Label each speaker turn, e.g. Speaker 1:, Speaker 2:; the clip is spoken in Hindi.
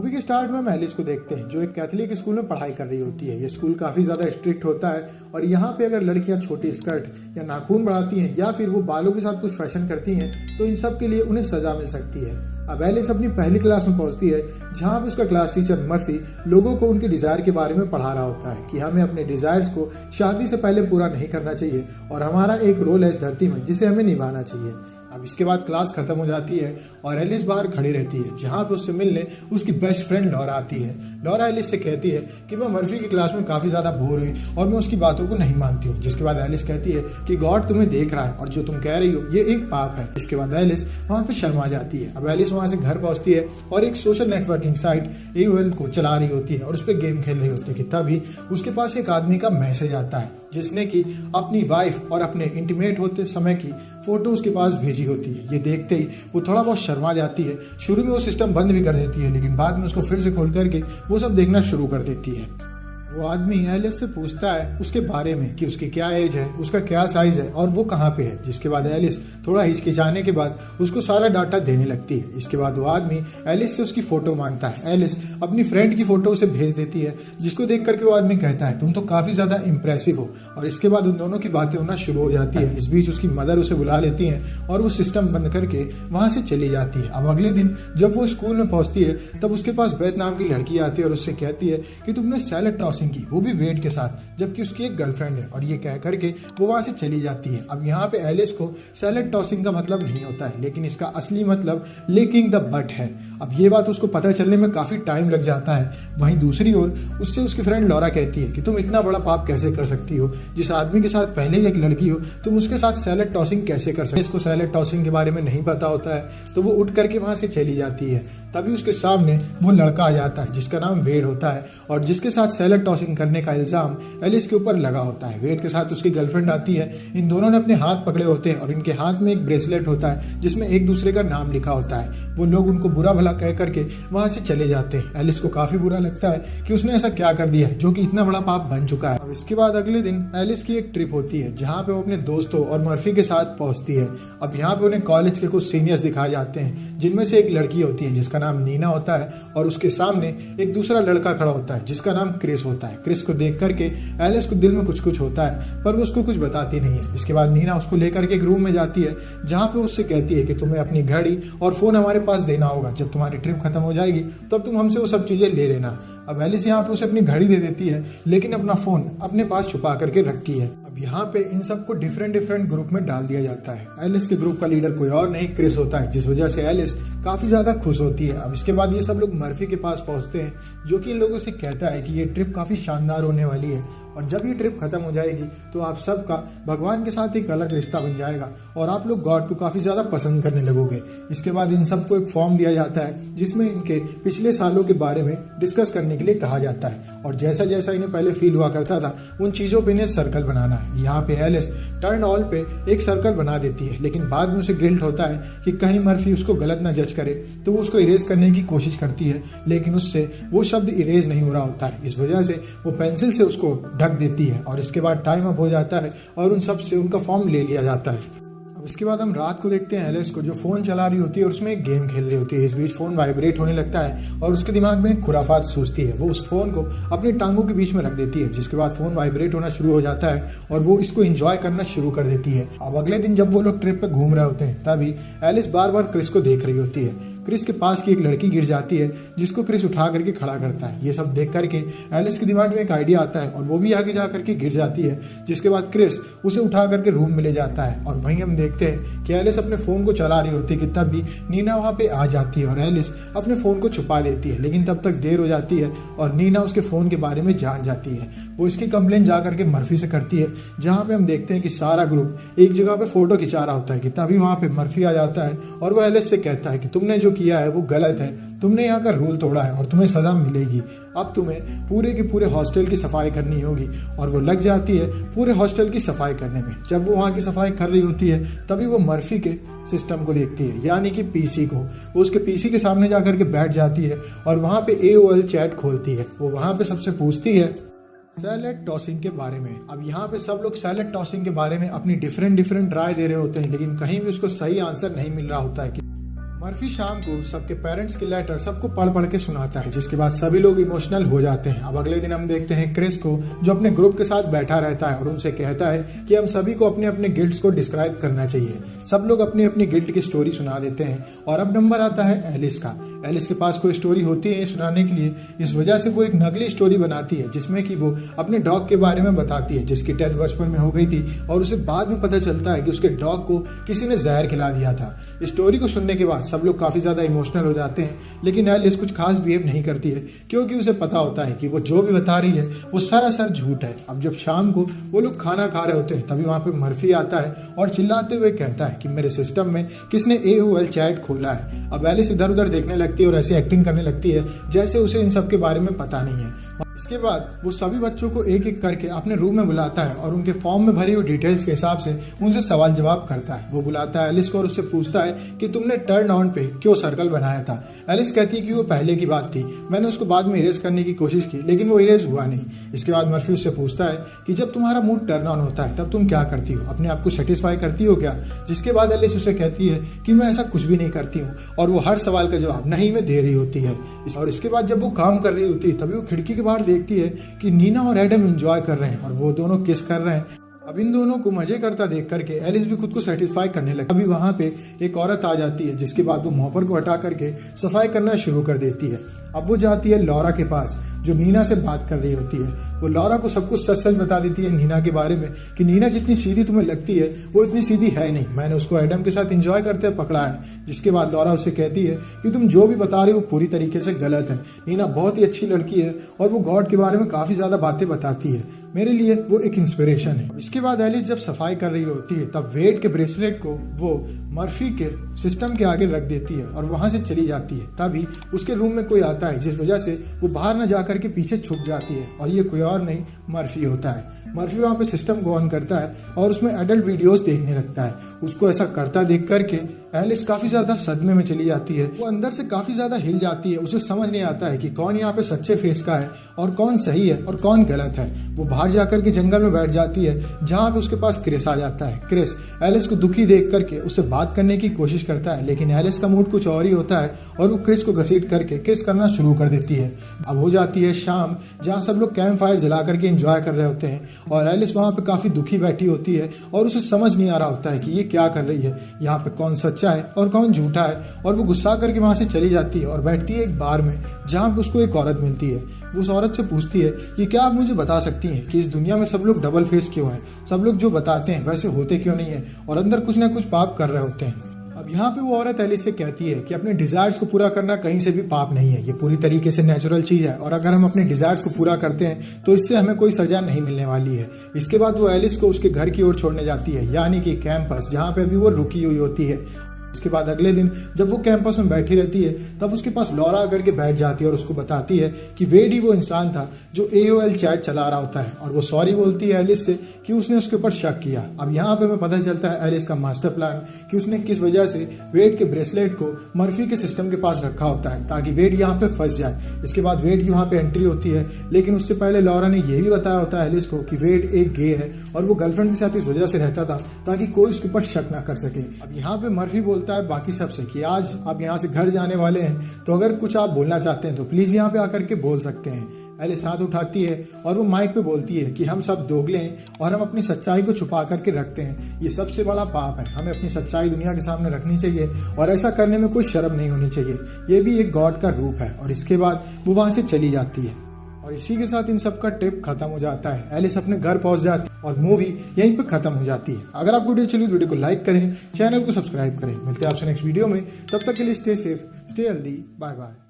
Speaker 1: मूवी के स्टार्ट में हम एलिस को देखते हैं जो एक कैथोलिक स्कूल में पढ़ाई कर रही होती है। ये स्कूल काफ़ी ज़्यादा स्ट्रिक्ट होता है और यहाँ पे अगर लड़कियाँ छोटी स्कर्ट या नाखून बढ़ाती हैं या फिर वो बालों के साथ कुछ फैशन करती हैं तो इन सब के लिए उन्हें सज़ा मिल सकती है। अब एलिस अपनी पहली क्लास में पहुंचती है जहाँ पे उसका क्लास टीचर मर्फी लोगों को उनके डिज़ायर के बारे में पढ़ा रहा होता है कि हमें अपने डिज़ायर्स को शादी से पहले पूरा नहीं करना चाहिए और हमारा एक रोल है इस धरती में जिसे हमें निभाना चाहिए। अब इसके बाद क्लास खत्म हो जाती है और एलिस बाहर खड़ी रहती है जहाँ पे उससे मिलने उसकी बेस्ट फ्रेंड लॉरा आती है। लॉरा एलिस से कहती है कि मैं मर्फी की क्लास में काफ़ी ज़्यादा बोर हुई और मैं उसकी बातों को नहीं मानती हूँ। जिसके बाद एलिस कहती है कि गॉड तुम्हें देख रहा है और जो तुम कह रही हो ये एक पाप है। इसके बाद एलिस वहाँ पे शर्मा जाती है। अब एलिस वहाँ से घर पहुँचती है और एक सोशल नेटवर्किंग साइट AOL को चला रही होती है और उस पर गेम खेल रही होती है कि तभी उसके पास एक आदमी का मैसेज आता है जिसने कि अपनी वाइफ और अपने इंटीमेट होते समय की फोटो उसके पास भेजी होती है। ये देखते ही वो थोड़ा बहुत शर्मा जाती है। शुरू में वो सिस्टम बंद भी कर देती है लेकिन बाद में उसको फिर से खोल करके वो सब देखना शुरू कर देती है। वो आदमी एलिस से पूछता है उसके बारे में कि उसकी क्या एज है, उसका क्या साइज है और वो कहाँ पे है। जिसके बाद एलिस थोड़ा हिचकिचाने के बाद उसको सारा डाटा देने लगती है। इसके बाद वो आदमी एलिस से उसकी फोटो मांगता है। एलिस अपनी फ्रेंड की फोटो उसे भेज देती है जिसको देख करके वो आदमी कहता है तुम तो काफी ज्यादा इंप्रेसिव हो और इसके बाद उन दोनों की बातें होना शुरू हो जाती है। इस बीच उसकी मदर उसे बुला लेती है और वो सिस्टम बंद करके वहां से चली जाती है। अब अगले दिन जब वो स्कूल में पहुंचती है तब उसके पास बैत नाम की लड़की आती है और उससे कहती है कि तुमने सैलेड टॉसिंग की, वो भी वेट के साथ, जबकि उसकी एक गर्लफ्रेंड है। और ये कह करके वो वहां से चली जाती है। अब यहाँ पे एलिस को सैलेड टॉसिंग का मतलब नहीं होता है लेकिन इसका असली मतलब लिकिंग द बट है। अब ये बात उसको पता चलने में काफी टाइम लग जाता है। वहीं दूसरी ओर उससे उसकी फ्रेंड लॉरा कहती है कि तुम इतना बड़ा पाप कैसे कर सकती हो, जिस आदमी के साथ पहले ही एक लड़की हो तुम उसके साथ सैलेड टॉसिंग कैसे कर सकते हो। इसको सैलेड टॉसिंग के बारे में नहीं पता होता है तो वो उठ करके वहां से चली जाती है। तभी उसके सामने वो लड़का आ जाता है जिसका नाम वेड होता है और जिसके साथ सैलेड टॉसिंग करने का इल्जाम एलिस के ऊपर लगा होता है। वेड के साथ उसकी गर्लफ्रेंड आती है। इन दोनों ने अपने हाथ पकड़े होते हैं और इनके हाथ में एक ब्रेसलेट होता है जिसमें एक दूसरे का नाम लिखा होता है। वो लोग उनको बुरा भला कह करके वहां से चले जाते हैं। एलिस को काफी बुरा लगता है कि उसने ऐसा क्या कर दिया है जो कि इतना बड़ा पाप बन चुका है। अब इसके बाद अगले दिन एलिस की एक ट्रिप होती है जहाँ पे वो अपने दोस्तों और मर्फी के साथ पहुंचती है। अब यहाँ पे उन्हें कॉलेज के कुछ सीनियर्स दिखाए जाते हैं जिनमें से एक लड़की होती है जिसका नाम नीना होता है और उसके सामने एक दूसरा लड़का खड़ा होता है जिसका नाम क्रिस होता है। क्रिस को देख करके एलिस को दिल में कुछ कुछ होता है पर वो उसको कुछ बताती नहीं है। इसके बाद नीना उसको लेकर के एक रूम में जाती है जहाँ पे उससे कहती है कि तुम्हें अपनी घड़ी और फोन हमारे पास देना होगा, जब तुम्हारी ट्रिप खत्म हो जाएगी तब तुम हमसे वो सब चीजें ले लेना। अब एलिस यहाँ पे उसे अपनी घड़ी दे देती है लेकिन अपना फोन अपने पास छुपा करके रखती है। अब यहाँ पे इन सबको डिफरेंट ग्रुप में डाल दिया जाता है। एलिस के ग्रुप का लीडर कोई और नहीं क्रिस होता है जिस वजह से एलिस काफी ज्यादा खुश होती है। अब इसके बाद ये सब लोग मर्फी के पास पहुंचते हैं जो कि इन लोगों से कहता है कि ये ट्रिप काफी शानदार होने वाली है और जब ये ट्रिप खत्म हो जाएगी तो आप सबका भगवान के साथ एक अलग रिश्ता बन जाएगा और आप लोग गॉड को काफी ज्यादा पसंद करने लगोगे। इसके बाद इन सबको एक फॉर्म दिया जाता है जिसमें इनके पिछले सालों के बारे में डिस्कस करने के लिए कहा जाता है और जैसा जैसा इन्हें पहले फील हुआ करता था उन चीजों पे इन्हें सर्कल बनाना है। यहाँ पे एलिस टर्न ऑल पे एक सर्कल बना देती है लेकिन बाद में उसे गिल्ट होता है कि कहीं मर्फी उसको गलत ना जज करे तो वो उसको इरेज करने की कोशिश करती है लेकिन उससे वो शब्द इरेज नहीं हो रहा होता है। इस वजह से वो पेंसिल से उसको ढक देती है और इसके बाद टाइम अप हो जाता है और उन सब से उनका फॉर्म ले लिया जाता है। इसके बाद हम रात को देखते हैं एलिस को जो फोन चला रही होती है और उसमें एक गेम खेल रही होती है। इस बीच फोन वाइब्रेट होने लगता है और उसके दिमाग में एक खुराफात सोचती है। वो उस फोन को अपनी टांगों के बीच में रख देती है जिसके बाद फोन वाइब्रेट होना शुरू हो जाता है और वो इसको एंजॉय करना शुरू कर देती है। अब अगले दिन जब वो लोग ट्रिप पे घूम रहे होते हैं तभी एलिस बार बार क्रिस को देख रही होती है। क्रिस के पास की एक लड़की गिर जाती है जिसको क्रिस उठा करके खड़ा करता है। ये सब देख करके एलिस के दिमाग में एक आइडिया आता है और वो भी आगे जा करके गिर जाती है जिसके बाद क्रिस उसे उठा करके रूम में ले जाता है और वहीं हम देखते हैं कि एलिस अपने फोन को चला रही होती है कि तभी नीना वहां पे आ जाती है और एलिस अपने फोन को छुपा देती है लेकिन तब तक देर हो जाती है और नीना उसके फोन के बारे में जान जाती है। वो इसकी कंप्लेन जा करके मर्फी से करती है जहाँ पे हम देखते हैं कि सारा ग्रुप एक जगह पे फोटो खिंचा रहा होता है कि तभी वहां पे मर्फी आ जाता है और वो एलिस से कहता है कि तुमने जो किया है वो गलत है, तुमने यहाँ का रूल तोड़ा है और तुम्हें सजा मिलेगी। अब तुम्हें पूरे के पूरे हॉस्टल की सफाई करनी होगी और वो लग जाती है पूरे हॉस्टल की सफाई करने में। जब वो वहाँ की सफाई कर रही होती है तभी वो मर्फी के सिस्टम को देखती है यानी कि पीसी को। वो उसके पीसी के सामने जाकर के बैठ जाती है और वहाँ पे AOL चैट खोलती है। वो वहाँ पे सबसे पूछती है सैलेड टॉसिंग के बारे में। अब यहाँ पे सब लोग सैलेड टॉसिंग के बारे में अपनी डिफरेंट राय दे रहे होते हैं लेकिन कहीं भी उसको सही आंसर नहीं मिल रहा होता है कि मर्फी शाम को सबके पेरेंट्स की लेटर सबको पढ़ पढ़ के सुनाता है, जिसके बाद सभी लोग इमोशनल हो जाते हैं। अब अगले दिन हम देखते हैं क्रिस को, जो अपने ग्रुप के साथ बैठा रहता है और उनसे कहता है कि हम सभी को अपने अपने गिल्ड्स को डिस्क्राइब करना चाहिए। सब लोग अपनी अपनी गिल्ड की स्टोरी सुना देते हैं और अब नंबर आता है एलिस का। एलिस के पास कोई स्टोरी होती है सुनाने के लिए, इस वजह से वो एक नकली स्टोरी बनाती है जिसमें कि वो अपने डॉग के बारे में बताती है, जिसकी डेथ बचपन में हो गई थी और उसे बाद में पता चलता है कि उसके डॉग को किसी ने जहर खिला दिया था। इस स्टोरी को सुनने के बाद सब लोग काफी ज्यादा इमोशनल हो जाते हैं, लेकिन एलिस कुछ खास बिहेव नहीं करती है क्योंकि उसे पता होता है कि वो जो भी बता रही है वो सरासर झूठ है। अब जब शाम को वो लोग खाना खा रहे होते हैं तभी वहां पे मर्फी आता है और चिल्लाते हुए कहता है कि मेरे सिस्टम में किसने AOL चैट खोला है। अब एलिस इधर उधर देखने लगती है और ऐसी एक्टिंग करने लगती है जैसे उसे इन सब के बारे में पता नहीं है। इसके बाद वो सभी बच्चों को एक एक करके अपने रूम में बुलाता है और उनके फॉर्म में भरी हुई डिटेल्स के हिसाब से उनसे सवाल जवाब करता है। वो बुलाता है एलिस को और उससे पूछता है कि तुमने टर्न ऑन पे क्यों सर्कल बनाया था। एलिस कहती है कि वो पहले की बात थी, मैंने उसको बाद में इरेज करने की कोशिश की लेकिन वो इरेज हुआ नहीं। इसके बाद मर्फी उससे पूछता है कि जब तुम्हारा मूड टर्न ऑन होता है तब तुम क्या करती हो, अपने आप को सेटिस्फाई करती हो क्या। जिसके बाद एलिस उसे कहती है कि मैं ऐसा कुछ भी नहीं करती हूँ और वो हर सवाल का जवाब नहीं में दे रही होती है। और इसके बाद जब वो काम कर रही होती है तभी वो खिड़की के बाहर देखती है कि नीना और एडम एंजॉय कर रहे हैं और वो दोनों किस कर रहे हैं। अब इन दोनों को मजे करता देख करके एलिस भी खुद को सेटिस्फाई करने लगी। अभी वहां पे एक औरत आ जाती है, जिसके बाद वो मॉपर को हटा करके सफाई करना शुरू कर देती है। अब वो जाती है लॉरा के पास जो नीना से बात कर रही होती है। वो लॉरा को सब कुछ सच सच बता देती है नीना के बारे में कि नीना जितनी सीधी तुम्हें लगती है वो इतनी सीधी है नहीं, मैंने उसको एडम के साथ एंजॉय करते पकड़ा है। जिसके बाद लॉरा उससे कहती है कि तुम जो भी बता रहे हो पूरी तरीके से गलत है। नीना बहुत ही अच्छी लड़की है और वो गॉड के बारे में काफी ज्यादा बातें बताती है, मेरे लिए वो एक इंस्पिरेशन है। इसके बाद एलिस जब सफाई कर रही होती है तब वेड के ब्रेसलेट को वो मर्फी के सिस्टम के आगे रख देती है और वहां से चली जाती है। तभी उसके रूम में कोई आता है जिस वजह से वो बाहर न जाकर के पीछे छुप जाती है और ये कोई और नहीं मर्फी होता है। मर्फी वहां पे सिस्टम को ऑन करता है और उसमें एडल्ट वीडियोस देखने लगता है। उसको ऐसा करता देख करके एलिस काफी ज्यादा सदमे में चली जाती है। वो अंदर से काफी ज्यादा हिल जाती है, उसे समझ नहीं आता है कि कौन यहाँ पे सच्चे फेस का है और कौन सही है और कौन गलत है। वो बाहर जाकर के जंगल में बैठ जाती है जहाँ पे उसके पास क्रिस आ जाता है। क्रिस एलिस को दुखी देख करके उससे बात करने की कोशिश करता है, लेकिन एलिस का मूड कुछ और ही होता है और वो क्रिस को घसीट करके किस करना शुरू कर देती है। अब हो जाती है शाम, जहाँ सब लोग कैंप फायर जला करके एंजॉय कर रहे होते हैं और एलिस वहाँ पे काफी दुखी बैठी होती है और उसे समझ नहीं आ रहा होता है कि ये क्या कर रही है, यहाँ पे कौन सच्चा है और कौन झूठा है। और वो गुस्सा करके वहां से चली जाती है और बैठती है एक बार में जहाँ पे उसको एक औरत मिलती है। वो उस औरत से पूछती है कि क्या आप मुझे बता सकती हैं कि इस दुनिया में सब लोग डबल फेस क्यों हैं, सब लोग जो बताते हैं वैसे होते क्यों नहीं है और अंदर कुछ ना कुछ पाप कर रहे होते हैं। अब यहाँ पे वो औरत एलिस से कहती है कि अपने डिजायर्स को पूरा करना कहीं से भी पाप नहीं है, ये पूरी तरीके से नेचुरल चीज है और अगर हम अपने डिजायर्स को पूरा करते हैं तो इससे हमें कोई सजा नहीं मिलने वाली है। इसके बाद वो एलिस को उसके घर की ओर छोड़ने जाती है, यानी कि कैंपस, जहाँ पे अभी वो रुकी हुई होती है। इसके बाद अगले दिन जब वो कैंपस में बैठी रहती है तब उसके पास लॉरा आकर के बैठ जाती है और उसको बताती है कि वेड ही वो इंसान था जो AOL चैट चला रहा होता है और वो सॉरी बोलती है एलिस से कि उसने उसके ऊपर शक किया। अब यहाँ पे हमें पता चलता है एलिस का मास्टर प्लान कि उसने किस वजह से वेड के ब्रेसलेट को मर्फी के सिस्टम के पास रखा होता है ताकि वेड यहाँ पे फंस जाए। इसके बाद वेड की वहाँ पे एंट्री होती है, लेकिन उससे पहले लॉरा ने यह भी बताया होता है एलिस को कि वेड एक गे है और वो गर्लफ्रेंड के साथ इस वजह से रहता था ताकि कोई उसके ऊपर शक ना कर सके। अब यहाँ पे मर्फी बोलता है बाकी सबसे कि आज आप यहाँ से घर जाने वाले हैं तो अगर कुछ आप बोलना चाहते हैं तो प्लीज यहाँ पे आकर के बोल सकते हैं। एलिस हाथ उठाती है और वो माइक पे बोलती है कि हम सब दोगले हैं और हम अपनी सच्चाई को छुपा करके रखते हैं, ये सबसे बड़ा पाप है, हमें अपनी सच्चाई दुनिया के सामने रखनी चाहिए और ऐसा करने में कोई शर्म नहीं होनी चाहिए, ये भी एक गॉड का रूप है। और इसके बाद वो वहां से चली जाती है और इसी के साथ इन सब का ट्रिप खत्म हो जाता है। एलिस अपने घर पहुंच जाती है और मूवी यहीं पे खत्म हो जाती है। अगर आपको वीडियो चली तो वीडियो को लाइक करें, चैनल को सब्सक्राइब करें। मिलते हैं आपसे नेक्स्ट वीडियो में, तब तक के लिए stay safe, stay healthy, bye bye.